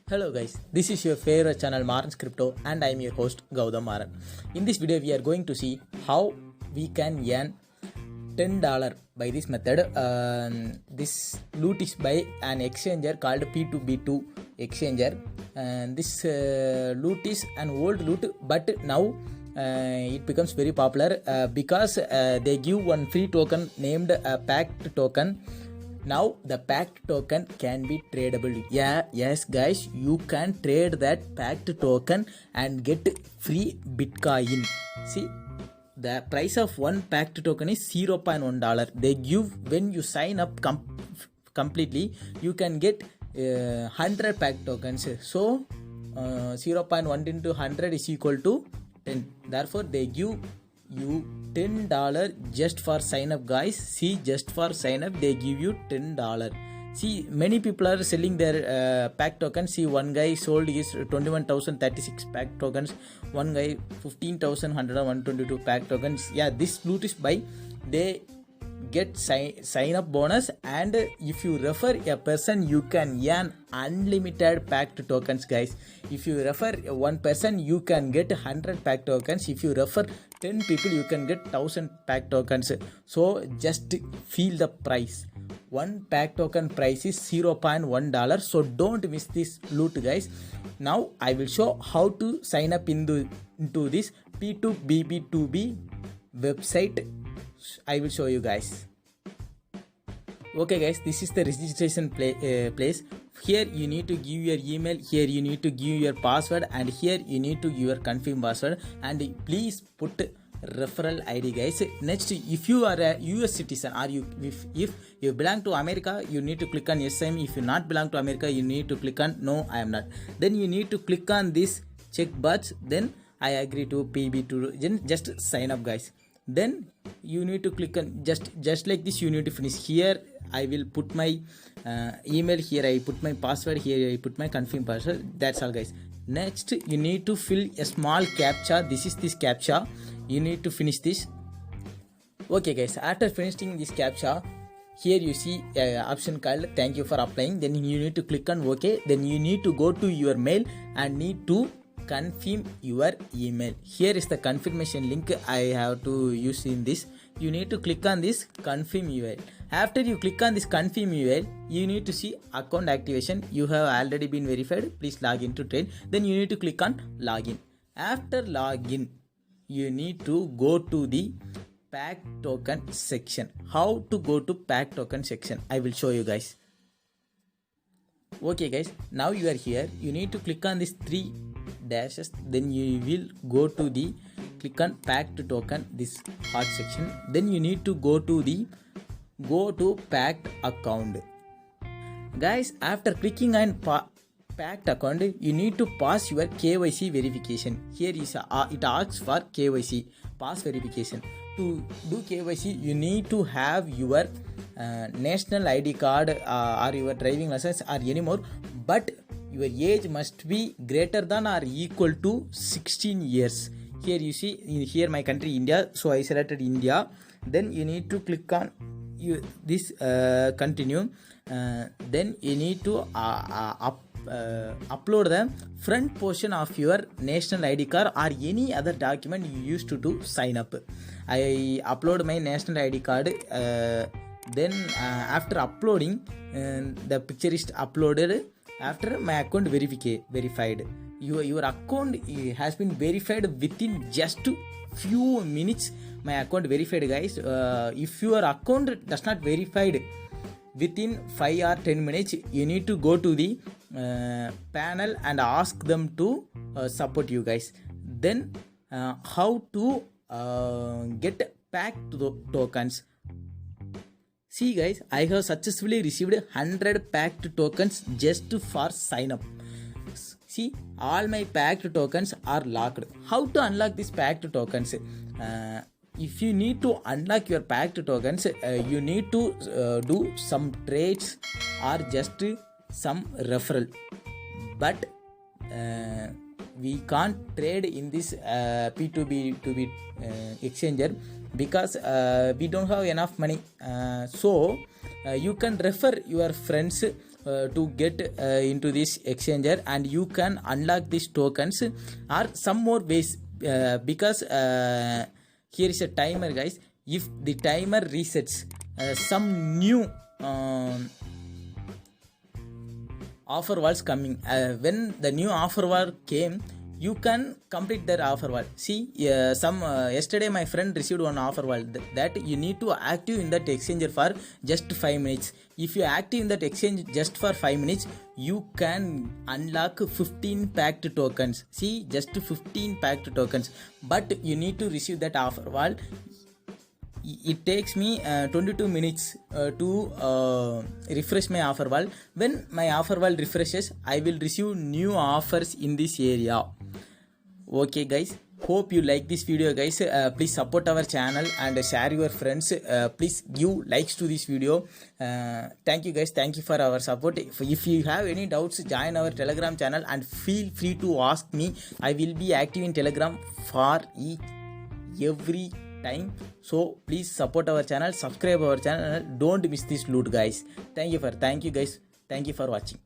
Hello guys, this is your favorite channel Maran's Crypto and I am your host Gautam Maran. In this video we are going to see how we can earn $10 by this method. This loot is by an exchanger called P2B2 exchanger. This loot is an old loot, but now it becomes very popular because they give one free token named Pact token. Now the Pact token can be tradable. Yes guys, you can trade that Pact token and get free Bitcoin. See, the price of one Pact token is $0.1. They give, when you sign up completely, you can get 100 Pact tokens. So 0.1 into 100 is equal to 10. Therefore they give you $10 just for sign up, guys. See, just for sign up they give you $10. See, many people are selling their Pact tokens. See, one guy sold his 21,036 Pact tokens, one guy 15,122 Pact tokens. Yeah, this loot is by they get sign up bonus, and if you refer a person you can earn unlimited Pact tokens, guys. If you refer one person you can get 100 Pact tokens. If you refer 10 people you can get 1000 Pact tokens. So just feel the price. One Pact token price is $0.1. So don't miss this loot, guys. Now I will show how to sign up into this P2BB2B website. I will show you guys. Okay guys, this is the registration place. Here you need to give your email, here you need to give your password, and here you need to give your confirm password, and please put referral ID, guys. Next, if you are a US citizen or if you belong to America, you need to click on yes I am. If you not belong to America, you need to click on no I am not. Then you need to click on this check box, then I agree to PB2, then just sign up, guys. Then you need to click on just like this. You need to finish. Here I will put my email, here I put my password, here I put my confirm password. That's all, guys. Next you need to fill a small captcha. This is this captcha. You need to finish this. Okay guys, after finishing this captcha, here you see option called thank you for applying. Then you need to click on OK. Then you need to go to your mail and need to confirm your email. Here is the confirmation link I have to use in this. You need to click on this confirm email. After you click on this confirm email, you need to see account activation. You have already been verified. Please log in to trade. Then you need to click on login. After login, you need to go to the Pact token section. How to go to Pact token section? I will show you, guys. Okay guys, now you are here. You need to click on this 3 dashes, then you will go to the click on Pact token, this hot section. Then you need to go to Pact account, guys. After clicking on Pact account, you need to pass your KYC verification. Here is it asks for KYC pass verification. To do KYC you need to have your national ID card or your driving license or any more, but your age must be greater than or equal to 16 years. Here you see, here my country India, so I selected India. Then you need to click on this continue. Then you need to upload the front portion of your national ID card or any other document you used to sign up. I upload my national ID card. Then after uploading, the picture is uploaded. After my account verified, your account has been verified within just few minutes. My account verified, guys. If your account does not verified within 5 or 10 minutes, you need to go to the panel and ask them to support you, guys. Then how to get Pact tokens? See guys, I have successfully received 100 Pact tokens just for sign up. See, all my Pact tokens are locked. How to unlock these Pact tokens? If you need to unlock your Pact tokens, you need to do some trades or just some referral. But we can't trade in this P2B2B exchanger because we don't have enough money. So you can refer your friends to get into this exchanger, and you can unlock these tokens or some more ways, because here is a timer, guys. If the timer resets, some new offer was coming. When the new offer war came, you can complete that offer wall. See, yesterday my friend received one offer wall that you need to active in that exchanger for just 5 minutes. If you active in that exchange just for 5 minutes, you can unlock 15 packed tokens. See, just 15 packed tokens, but you need to receive that offer wall. It takes me 22 minutes to refresh my offer wall. When my offer wall refreshes, I will receive new offers in this area. Okay guys, hope you like this video, guys. Please support our channel and share your friends. Please give likes to this video. Thank you guys, thank you for our support. If you have any doubts, join our Telegram channel and feel free to ask me. I will be active in Telegram for every time, so please support our channel, subscribe our channel, don't miss this loot, guys. Thank you guys, thank you for watching.